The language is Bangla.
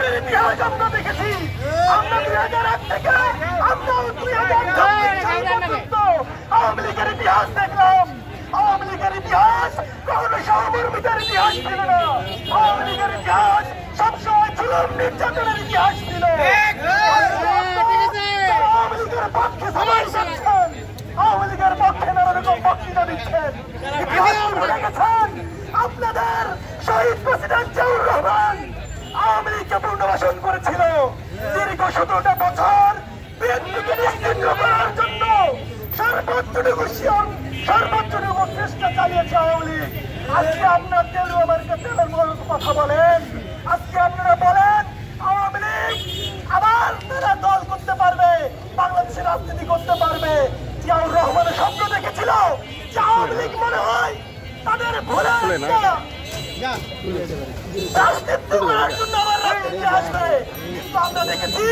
বারের ইতিহাস আমরা দেখেছি। আমরা 2001 থেকে আমরা 2024 সাল পর্যন্ত আওয়ামী লীগের ইতিহাস দেখলাম। আওয়ামী লীগের ইতিহাস কখনো সহমর্মিতার ইতিহাস ছিল না। আওয়ামী লীগের ইতিহাস সবসময় জুলুম নির্যাতনের ইতিহাস ছিল। আওয়ামী লীগের পক্ষে সবাই করছেন, আওয়ামী লীগের পক্ষে নানা রকম বক্তৃতা দিচ্ছেন। ইতিহাস ভুলে গেছেন। আপনাদের শহীদ প্রেসিডেন্ট জিয়াউর রহমান আওয়ামী লীগকে পুনর্বাসন করেছিল। দীর্ঘ 17টা বছর বিএনপিকে নিশ্চিহ্ন করার জন্য সর্বোচ্চটুকু চেষ্টা চালিয়েছে আওয়ামী লীগ। আজকে আপনার তেলুয়া মার্কা তেলের কথা বলেন, আজকে আপনারা বলেন আওয়ামী লীগ আবার তারা দল করতে পারবে, বাংলাদেশের রাজনীতি করতে পারবে। জিয়াউর রহমানের স্বপ্ন দেখেছিল যে আওয়ামী লীগ মনে হয় তাদের ভুলে রাজনীতি করার জন্য আবার রাজনীতি আসবে, কিন্তু আমরা দেখেছি